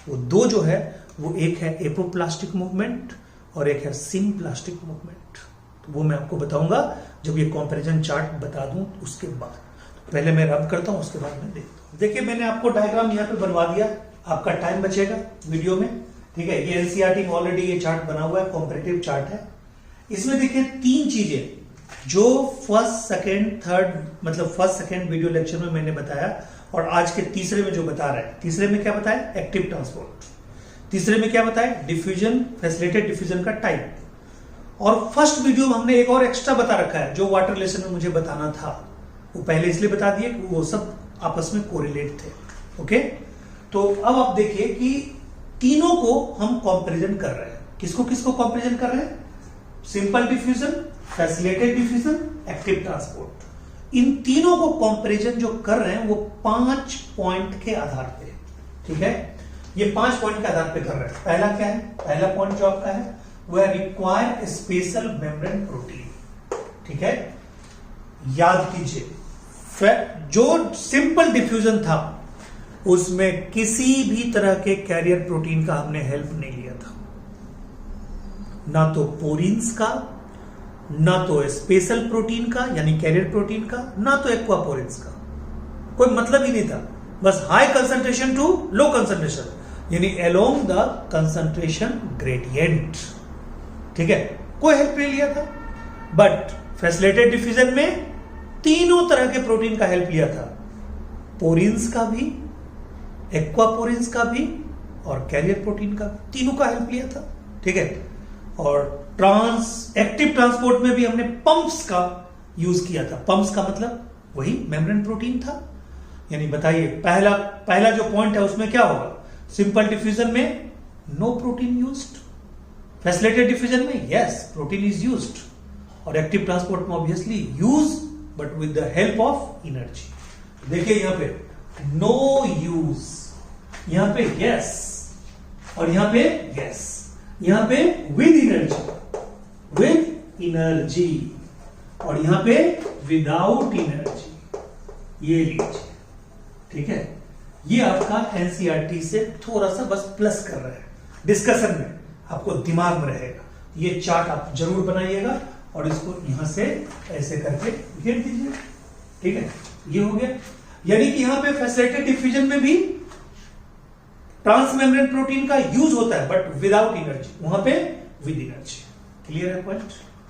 वो 2 जो है वो एक है एपोप्लास्टिक मूवमेंट और एक है सिम्प्लास्टिक मूवमेंट। तो वो मैं आपको बताऊंगा जब ये कंपैरिजन चार्ट बता दूं उसके बाद। तो पहले मैं रब करता हूं, उसके बाद मैं देखता हूं। देखिए, मैंने आपको डायग्राम यहाँ पे बनवा दिया, आपका टाइम बचेगा वीडियो में, ठीक है। ये एनसीईआरटी में ऑलरेडी ये चार्ट बना हुआ है, कॉम्पैरेटिव चार्ट है। इसमें देखिए 3 चीजें जो फर्स्ट सेकेंड थर्ड मतलब फर्स्ट सेकेंड वीडियो लेक्चर में मैंने बताया और आज के तीसरे में जो बता रहा है, तीसरे में क्या बताया, एक्टिव ट्रांसपोर्ट, तीसरे में क्या बताया, डिफ्यूजन, फैसिलिटेटेड डिफ्यूजन का टाइप, और फर्स्ट वीडियो में हमने एक और एक्स्ट्रा बता रखा है जो वाटर रिलेशन में मुझे बताना था, वो पहले इसलिए बता दिए कि वो सब आपस में कोरिलेट थे। ओके, तो अब आप देखिए कि तीनों को हम कंपैरिजन कर रहे हैं। किसको किसको कंपैरिजन कर रहे हैं, simple diffusion, facilitated diffusion, active transport. इन तीनों को कंपैरिजन जो कर रहे हैं वो 5 पॉइंट के आधार पे, ठीक है, ये 5 पॉइंट के आधार पे कर रहे हैं। पहला क्या है, पहला पॉइंट जो आपका है वो है रिक्वायर स्पेशल मेम्ब्रेन प्रोटीन, ठीक है। याद कीजिए जो सिंपल डिफ्यूजन था उसमें किसी भी तरह के कैरियर प्रोटीन का हमने हेल्प नहीं लिया था, ना तो पोरिन्स का, ना तो स्पेशल प्रोटीन का यानी कैरियर प्रोटीन का, ना तो एक्वापोरिन्स का, कोई मतलब ही नहीं था। बस high concentration to low concentration यानी अलोंग द कंसंट्रेशन ग्रेडियंट, ठीक है, कोई हेल्प नहीं लिया था। बट फैसिलिटेटेड डिफ्यूजन में तीनों तरह के प्रोटीन का हेल्प लिया था, पोरिन्स का भी, एक्वापोरिन्स का भी और कैरियर प्रोटीन का, तीनों का हेल्प लिया था, ठीक है। और एक्टिव ट्रांसपोर्ट में भी हमने पंप्स का यूज किया था। पंप्स का मतलब वही मेम्ब्रेन प्रोटीन था। यानी बताइए पहला जो पॉइंट है उसमें क्या होगा, सिंपल डिफ्यूजन में no protein used, facilitated diffusion में यस प्रोटीन इज यूज्ड, और एक्टिव ट्रांसपोर्ट में obviously use but with the help of energy. देखिए यहां पे नो यूज, यहां पे यस, और यहां पे यस, यहां पे विद एनर्जी, और यहां पे विदाउट एनर्जी। ये लीजिए, ठीक है, ये आपका एनसीईआरटी से थोड़ा सा बस प्लस कर रहा है, डिस्कशन में आपको दिमाग में रहेगा। ये चार्ट आप जरूर बनाइएगा और इसको यहां से ऐसे करके घेर दीजिए, ठीक है, ये हो गया। यानी कि यहां पे फैसिलिटेटेड डिफ्यूजन में भी ट्रांसमेम्ब्रेन प्रोटीन का यूज होता है बट विदाउट एनर्जी, वहां पे विद एनर्जी। क्लियर है पॉइंट,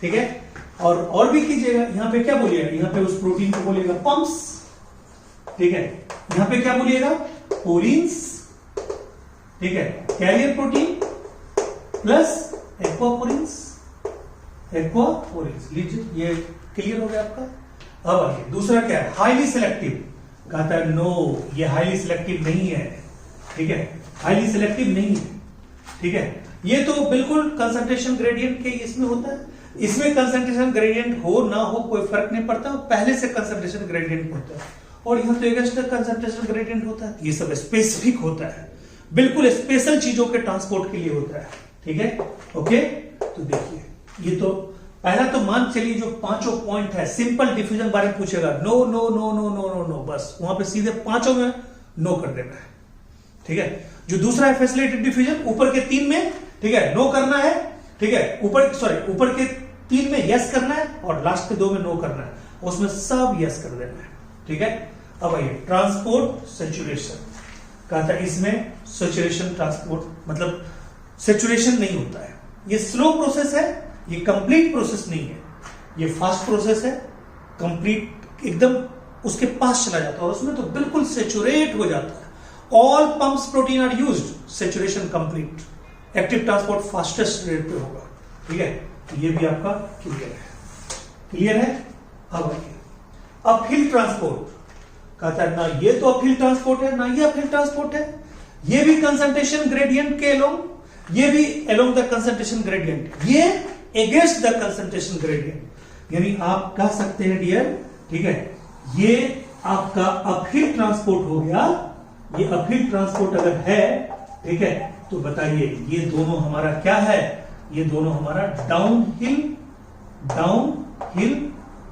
ठीक है। और भी कीजिएगा, यहां पे क्या बोलिएगा, यहां पे उस प्रोटीन को बोलिएगा पंप्स, ठीक है, यहां पे क्या बोलिएगा, पोरिन्स, ठीक है, कैरियर प्रोटीन प्लस एक्वापोरिन्स, लीजिए ये क्लियर हो गया आपका। अब आइए दूसरा क्या है, हाईली सिलेक्टिव। कहता है नो, ये हाईली सिलेक्टिव नहीं है, ठीक है, हाईली सिलेक्टिव नहीं है, ठीक है। ये तो बिल्कुल कंसंट्रेशन ग्रेडियंट के इसमें होता है, इसमें कंसंट्रेशन ग्रेडियंट हो ना हो कोई फर्क नहीं पड़ता, पहले से कंसंट्रेशन ग्रेडियंट होता है। और यहां तो एक्स्ट्रा कंसंट्रेशन ग्रेडियंट होता है, ये सब स्पेसिफिक होता है, बिल्कुल स्पेशल चीजों के ट्रांसपोर्ट के लिए होता है, ठीक है। ओके, तो देखिए ये तो पहला तो मान चलिए जो 5 पॉइंट है, सिंपल डिफ्यूजन बारे में पूछेगा, no no no no no no no, बस वहां पे सीधे 5 में नो कर देना है, ठीक है। जो दूसरा है फैसिलिटेटेड डिफ्यूजन, ऊपर के 3 में, ठीक है, नो करना है, ठीक है, ऊपर के 3 में यस करना है और लास्ट के 2 में नो करना है, उसमें सब यस कर देना है, ठीक है। अब आइए ट्रांसपोर्ट सैचुरेशन, कहा था इसमें सैचुरेशन ट्रांसपोर्ट मतलब सैचुरेशन नहीं होता है, ये स्लो प्रोसेस है, ये कंप्लीट प्रोसेस नहीं है, ये फास्ट प्रोसेस है, कंप्लीट एकदम उसके पास चला जाता है और उसमें तो बिल्कुल सैचुरेट हो जाता है। All pumps protein are used, saturation complete, active transport fastest rate पे होगा, ठीक है। तो ये भी आपका क्लियर है, क्लियर है। अब आइए अपहिल ट्रांसपोर्ट, कहता है ना ये तो अपहिल ट्रांसपोर्ट है ना ये अपहिल ट्रांसपोर्ट है, ये भी कंसंट्रेशन ग्रेडियंट के अलोंग, ये भी अलोंग द कंसंट्रेशन ग्रेडियंट, ये अगेंस्ट द कंसंट्रेशन ग्रेडियंट। यानी आप कह सकते हैं डियर, ठीक है, ये आपका अपहिल ट्रांसपोर्ट हो गया, ये अपहिल ट्रांसपोर्ट अगर है, ठीक है, तो बताइए ये दोनों हमारा क्या है, ये दोनों हमारा डाउनहिल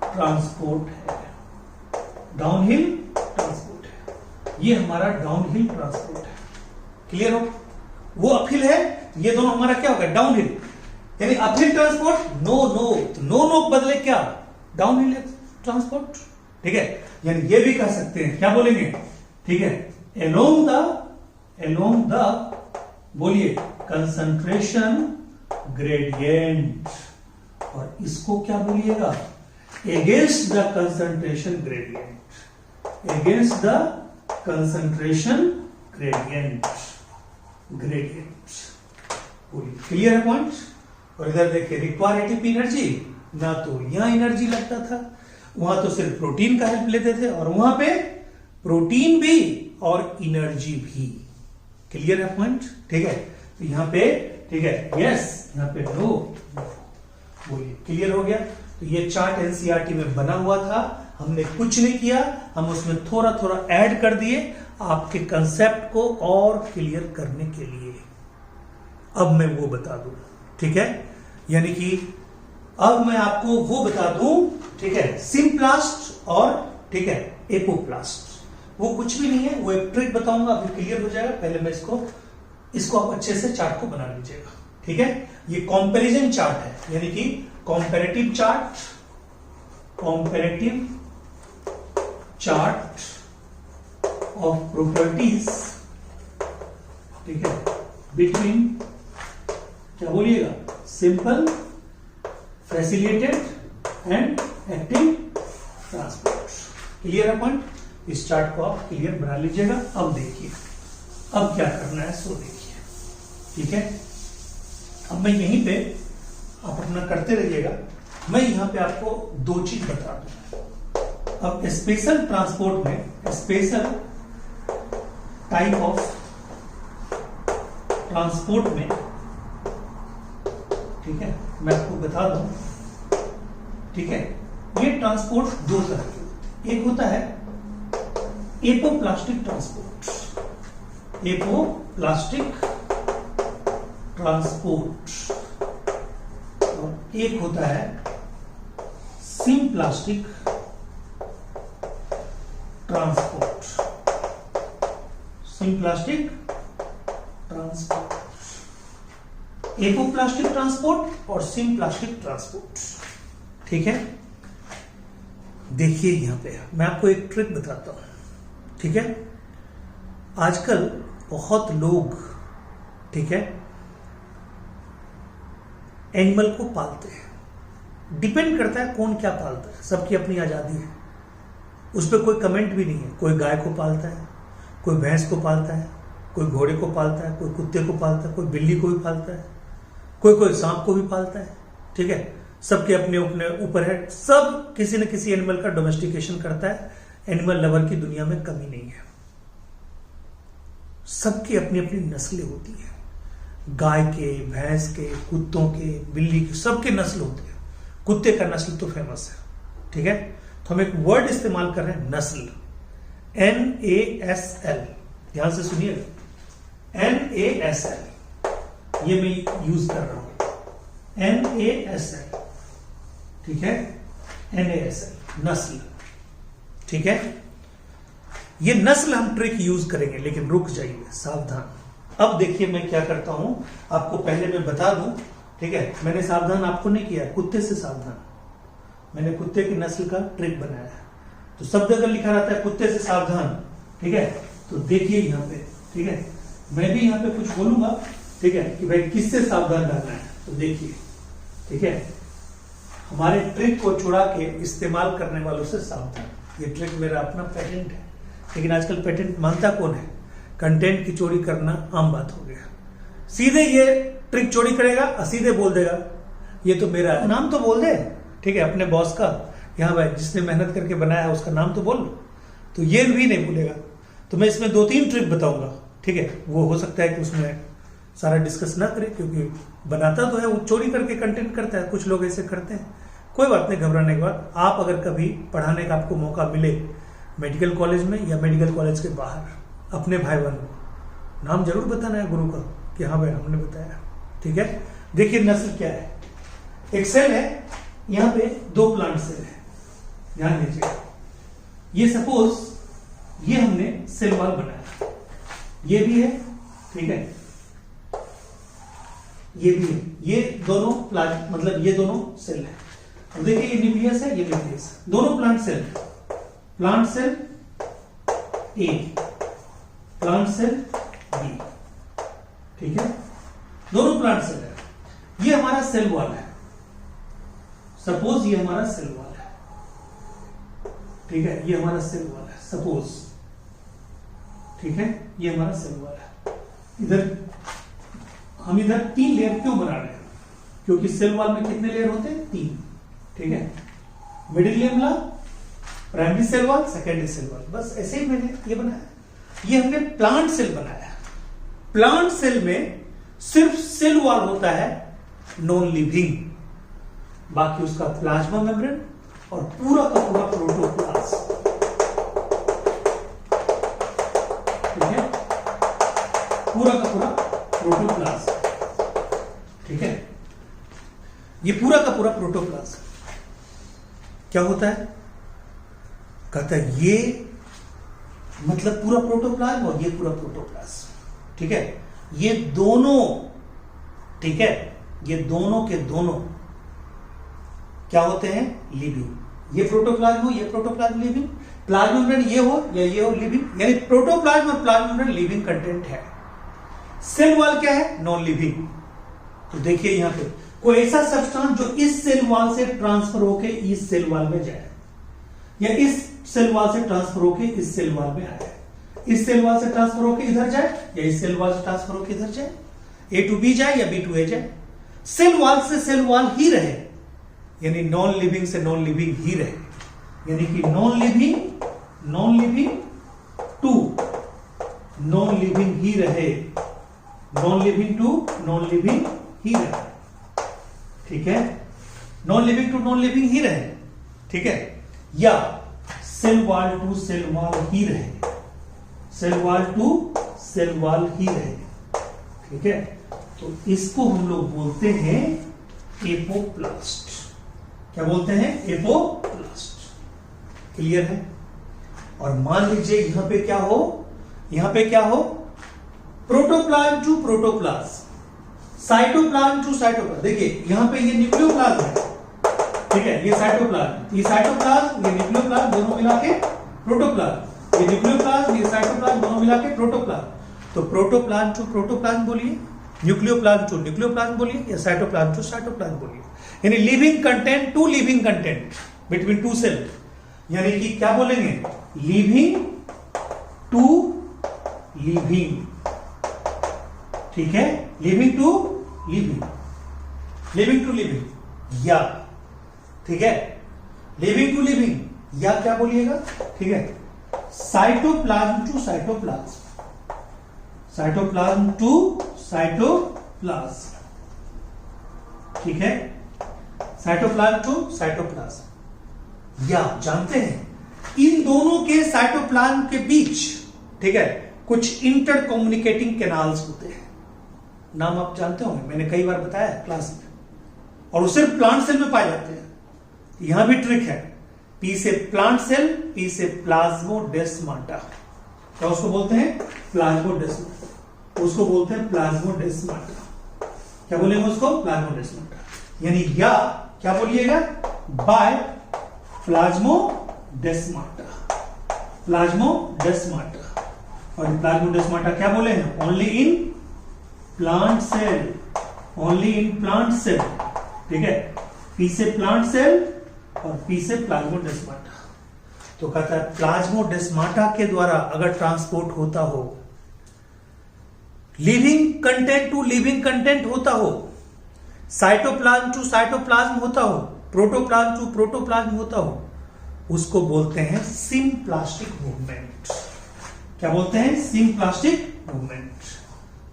ट्रांसपोर्ट है, डाउनहिल ट्रांसपोर्ट है, ये हमारा डाउनहिल ट्रांसपोर्ट है। क्लियर हो, वो अपहिल है, ये दोनों हमारा क्या होगा, डाउनहिल। यानी अपहिल ट्रांसपोर्ट नो नो, तो नो नो बदले क्या, डाउनहिल ट्रांसपोर्ट, ठीक है। यानी ये भी कह सकते हैं, क्या बोलेंगे, ठीक है, अलोंग द बोलिए कंसंट्रेशन ग्रेडियंट, और इसको क्या बोलिएगा, against the concentration gradient, against the concentration gradient, clear है पॉइंट। और इधर देखिए रिक्वायर एटीपी एनर्जी, ना तो यहां एनर्जी लगता था, वहां तो सिर्फ प्रोटीन का हेल्प लेते थे, और वहां पे प्रोटीन भी और एनर्जी भी। क्लियर है पॉइंट, ठीक है। तो यहां पे ठीक है, यस, यहां पे नो, बोलिए क्लियर हो गया। तो ये चार्ट एनसीईआरटी में बना हुआ था, हमने कुछ नहीं किया, हम उसमें थोड़ा थोड़ा ऐड कर दिए आपके कंसेप्ट को और क्लियर करने के लिए। अब मैं वो बता दूं, ठीक है, यानी कि अब मैं आपको वो बता दूं, ठीक है, सिम्प्लास्ट और ठीक है एपोप्लास्ट। वो कुछ भी नहीं है, वो एक ट्रिक बताऊंगा, अभी क्लियर हो जाएगा। पहले मैं इसको आप अच्छे से चार्ट को बना लीजिएगा, ठीक है। ये कंपैरिजन चार्ट है, यानी कि comparative chart, comparative chart of properties, ठीक है, बिटवीन, क्या बोलिएगा, simple, facilitated and active transport. Clear है पॉइंट। इस चार्ट को आप क्लियर बना लीजिएगा। अब देखिए अब क्या करना है, सो देखिए, ठीक है। अब मैं यहीं पे आप अपना करते रहिएगा, मैं यहां पे आपको दो चीज बता दूं। अब स्पेशल ट्रांसपोर्ट में, स्पेशल टाइप ऑफ ट्रांसपोर्ट में, ठीक है, मैं आपको बता दूं, ठीक है, ये ट्रांसपोर्ट दो तरह के होते हैं। एक होता है एपोप्लास्टिक ट्रांसपोर्ट, एपोप्लास्टिक ट्रांसपोर्ट, और एक होता है symplastic transport, symplastic transport, apoplastic transport और सिम्प्लास्टिक ट्रांसपोर्ट, ठीक है। देखिए यहां पे मैं आपको एक ट्रिक बताता हूं, ठीक है। आजकल बहुत लोग, ठीक है, एनिमल को पालते हैं। डिपेंड करता है कौन क्या पालता है, सबकी अपनी आजादी है, उस पर कोई कमेंट भी नहीं है। कोई गाय को पालता है, कोई भैंस को पालता है, कोई घोड़े को पालता है, कोई कुत्ते को पालता है, कोई बिल्ली को भी पालता है, कोई सांप को भी पालता है, ठीक है। सबके अपने अपने ऊपर है, सब किसी न किसी एनिमल का डोमेस्टिकेशन करता है। एनिमल लवर की दुनिया में कमी नहीं है, सबकी अपनी अपनी नस्लें होती है। गाय के, भैंस के, कुत्तों के, बिल्ली के, सबके नस्ल होते हैं। कुत्ते का नस्ल तो फेमस है, ठीक है। तो हम एक वर्ड इस्तेमाल कर रहे हैं, नस्ल, NASL, ध्यान से सुनिएगा, NASL, ये मैं यूज कर रहा हूं, NASL, ठीक है, NASL, नस्ल, ठीक है। ये नस्ल हम ट्रिक यूज करेंगे, लेकिन रुक जाइए, सावधान। अब देखिए मैं क्या करता हूं, आपको पहले मैं बता दूं, ठीक है। मैंने सावधान आपको नहीं किया, कुत्ते से सावधान, मैंने कुत्ते की नस्ल का ट्रिक बनाया है। तो शब्द अगर लिखा रहता है कुत्ते से सावधान, ठीक है, तो देखिए यहां पे, ठीक है, मैं भी यहां पे कुछ बोलूंगा, ठीक है, कि भाई किससे सावधान रहना है। तो देखिए, ठीक है, हमारे ट्रिक को चुरा के इस्तेमाल करने वालों से सावधान। ये ट्रिक मेरा अपना पेटेंट है, लेकिन आजकल पेटेंट मानता कौन है? कंटेंट की चोरी करना आम बात हो गया। सीधे ये ट्रिक चोरी करेगा और सीधे बोल देगा ये तो मेरा है, नाम तो बोल दे, ठीक है, अपने बॉस का, यहाँ भाई जिसने मेहनत करके बनाया है उसका नाम तो बोल। तो ये भी नहीं बोलेगा। तो मैं इसमें 2-3 ट्रिक बताऊंगा, ठीक है। वो हो सकता है कि उसमें सारा डिस्कस ना करे, क्योंकि बनाता तो है वो, चोरी करके कंटेंट करता है, कुछ लोग ऐसे करते हैं। कोई बात नहीं, घबराने के बाद आप अगर कभी पढ़ाने का आपको मौका मिले मेडिकल कॉलेज में या मेडिकल कॉलेज के बाहर, अपने भाई बहन को नाम जरूर बताना है गुरु का कि हाँ भाई हमने बताया, ठीक है। देखिए नस्ल क्या है, एक सेल है, यहां पे 2 प्लांट सेल है, ध्यान दीजिए। ये सपोज ये हमने सेल वॉल बनाया, ये भी है, ठीक है, ये भी है, ये दोनों प्लांट, मतलब ये दोनों सेल है। अब देखिए ये न्यूक्लियस है, ये न्यूक्लियस, दोनों प्लांट सेल, प्लांट सेल ए, प्लांट सेल बी, ठीक है, दोनों प्लांट सेल है। ये हमारा सेल वॉल है, सपोज ये हमारा सेल वॉल है, ठीक है, ये हमारा सेल वॉल है सपोज, ठीक है, ये हमारा सेल वॉल है। इधर हम इधर 3 लेयर क्यों बना रहे हैं? क्योंकि सेल वॉल में कितने लेयर होते हैं? 3, ठीक है। Middle layer, primary cell wall, secondary cell wall, बस ऐसे ही मैंने ये बनाया। ये हमने प्लांट सेल बनाया। प्लांट सेल में सिर्फ सेल वॉल होता है नॉन लिविंग, बाकी उसका प्लाज्मा मेम्ब्रेन और पूरा का पूरा प्रोटोप्लाज्म, ठीक है, पूरा का पूरा प्रोटोप्लाज्म, ठीक है। ये पूरा का पूरा प्रोटोप्लाज्म क्या होता है? कहता है ये मतलब पूरा प्रोटोप्लाज्म और ये पूरा प्रोटोप्लाज्म, ठीक है। ये दोनों, ठीक है, ये दोनों के दोनों क्या होते हैं? लिविंग। ये प्रोटोप्लाज्म हो, ये प्रोटोप्लाज्म लिविंग, प्लाज्मा मेम्ब्रेन ये हो या ये हो, लिविंग। यानी प्रोटोप्लाज्म और प्लाज्मा मेम्ब्रेन लिविंग कंटेंट है। सेल वॉल क्या है? Non living. तो देखिए यहां पे कोई ऐसा सब्सटेंस जो इस सेल वॉल से ट्रांसफर होके इस सेल वॉल में जाए, या इस सेल वॉल से ट्रांसफर होके इस सेल वॉल में आए, इस सेल वॉल से ट्रांसफर होके इधर जाए या इस सेल वॉल से ट्रांसफर होके इधर जाए, A to B जाए या B to A जाए, सेल वॉल से सेल वॉल ही रहे, यानी नॉन लिविंग से नॉन लिविंग ही रहे। यानी कि non living to non living ही रहे, non living to non living ही रहे, ठीक है। Non living to non living ही रहे, ठीक है, या cell wall to cell wall ही रहे, cell wall to cell wall ही रहे, ठीक है। तो इसको हम लोग बोलते हैं एपोप्लास्ट। क्या बोलते हैं? एपोप्लास्ट। क्लियर है? और मान लीजिए यहां पे क्या हो, यहां पे क्या हो, protoplasm to protoplasm, cytoplasm to cytoplasm. देखिए यहां पे ये न्यूक्लियोप्लाज्म है, ठीक है, ये साइटोप्लाज्म, ये साइटोप्लाज्म, ये न्यूक्लियोप्लाज्म, दोनों मिला के प्रोटोप्लाज्म, ये न्यूक्लियोप्लाज्म, ये साइटोप्लाज्म, दोनों मिला के प्रोटोप्लाज्म। तो प्रोटोप्लाज्म टू प्रोटोप्लाज्म बोलिए, न्यूक्लियोप्लाज्म टू न्यूक्लियोप्लाज्म बोलिए, या साइटोप्लाज्म टू साइटोप्लाज्म बोलिए। यानी living content to living content between two cell, यानी कि क्या बोलेंगे? लिविंग टू लिविंग, ठीक है, living to living, living to living, या ठीक है, लिविंग टू लिविंग, या क्या बोलिएगा? ठीक है, cytoplasm to cytoplasm, cytoplasm to cytoplasm, ठीक है, साइटोप्लाज्म टू साइटोप्लाज्म। या जानते हैं इन दोनों के साइटोप्लाज्म के बीच, ठीक है, कुछ इंटर कम्युनिकेटिंग कैनाल्स होते हैं। नाम आप जानते होंगे, मैंने कई बार बताया क्लास में, और वो सिर्फ प्लांट सेल में पाए जाते हैं। यहां भी ट्रिक है, पी से प्लांट सेल, पी से प्लाज्मोडेस्माटा। क्या उसको बोलते हैं? प्लाज्मोडेस्माटा, उसको बोलते हैं प्लाज्मोडेस्माटा। क्या बोलेंगे उसको? प्लाज्मोडेस्माटा। यानी या क्या बोलिएगा? By plasmodesmata, plasmodesmata. और प्लाज्मोडेस्माटा क्या बोले हैं? Only in plant cell, only in plant cell, ठीक है, पी से प्लांट सेल और पी से प्लाज्मोडेस्माटा। तो कहता है प्लाज्मोडेस्माटा के द्वारा अगर ट्रांसपोर्ट होता हो, living content to living content होता हो, साइटोप्लाज्म टू साइटोप्लाज्म होता हो, प्रोटोप्लाज्म टू प्रोटोप्लाज्म होता हो, उसको बोलते हैं सिम्प्लास्टिक मूवमेंट। क्या बोलते हैं? सिम्प्लास्टिक मूवमेंट,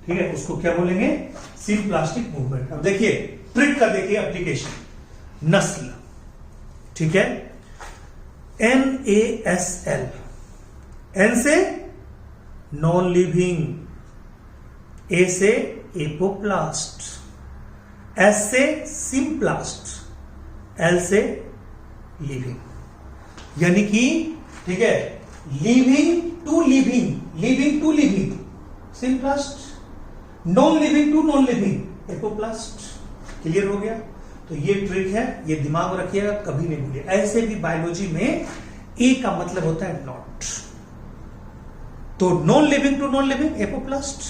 ठीक है, उसको क्या बोलेंगे? Symplastic movement. अब देखिए ट्रिक का, देखिए एप्लीकेशन। नस्ल, ठीक है, NaSL, N से नॉन लिविंग, A से एपोप्लास्ट, S से सिम्प्लास्ट, L से लिविंग। यानी कि ठीक है, living to living, living to living symplast, non living to non living apoplast. Clear हो गया? तो ये ट्रिक है, ये दिमाग में रखिएगा, कभी नहीं भूलिए। ऐसे भी बायोलॉजी में ए का मतलब होता है नॉट, तो non living to non living apoplast,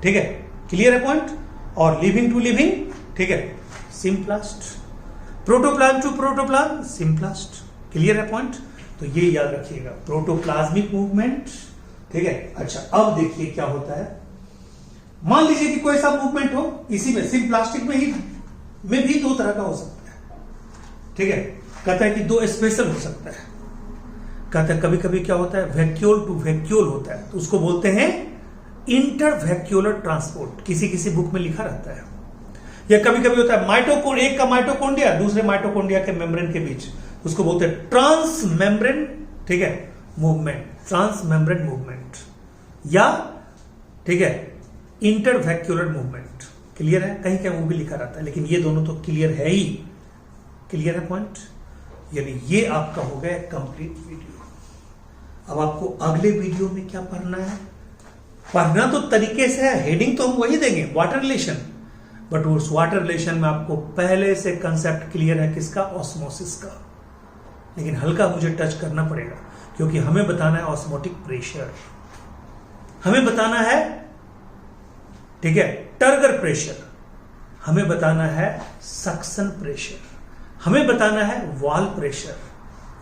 ठीक है, क्लियर है पॉइंट। और लिविंग टू लिविंग, ठीक है, symplast, protoplasm to protoplasm symplast, clear है पॉइंट। तो ये याद रखिएगा, प्रोटोप्लाज्मिक मूवमेंट। ठीक है, अच्छा अब देखिए क्या होता है। मान लीजिए कि कोई सा मूवमेंट हो, इसी में सिर्फ प्लास्टिक में भी दो तरह का हो सकता है। ठीक है, कहता है कि दो स्पेशल हो सकता है। कहता है कभी कभी क्या होता है, वैक्यूल टू वैक्यूल होता है, तो उसको बोलते हैं इंटरवैक्यूलर ट्रांसपोर्ट, किसी किसी बुक में लिखा रहता है। या कभी कभी होता है एक का माइटोकॉन्ड्रिया दूसरे माइटोकॉन्ड्रिया के मेम्ब्रेन के बीच, उसको बोलते हैं ट्रांस मेम्ब्रेन, ठीक है, मूवमेंट, ट्रांस मेम्ब्रेन मूवमेंट, या ठीक है इंटरवैक्यूलर मूवमेंट। क्लियर है, कहीं कहीं वो भी लिखा रहता है, लेकिन ये दोनों तो क्लियर है ही। क्लियर है पॉइंट? यानी ये आपका हो गया कंप्लीट वीडियो। अब आपको अगले वीडियो में क्या पढ़ना है? पढ़ना तो तरीके से है, हेडिंग तो हम वही देंगे, वाटर रिलेशन, बट उस वाटर रिलेशन में आपको पहले से कंसेप्ट क्लियर है किसका? ऑस्मोसिस का। लेकिन हल्का मुझे टच करना पड़ेगा, क्योंकि हमें बताना है ऑस्मोटिक प्रेशर, हमें बताना है, ठीक है, टर्गर प्रेशर, हमें बताना है सक्शन प्रेशर, हमें बताना है वॉल प्रेशर,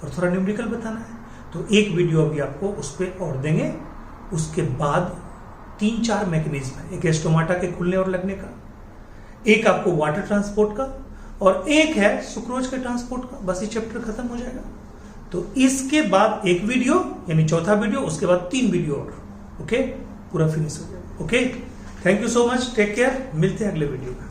और थोड़ा न्यूमेरिकल बताना है। तो एक वीडियो अभी आपको उस पर और देंगे। उसके बाद 3-4 मैकेनिज्म है, एक एस्टोमाटा के खुलने और लगने का, एक आपको वाटर ट्रांसपोर्ट का, और एक है सुक्रोज के ट्रांसपोर्ट का। बस ये चैप्टर खत्म हो जाएगा। तो इसके बाद एक वीडियो, यानी चौथा वीडियो, उसके बाद 3 वीडियो और, ओके, पूरा फिनिश हो जाएगा। Okay, thank you so much, take care, मिलते हैं अगले वीडियो में।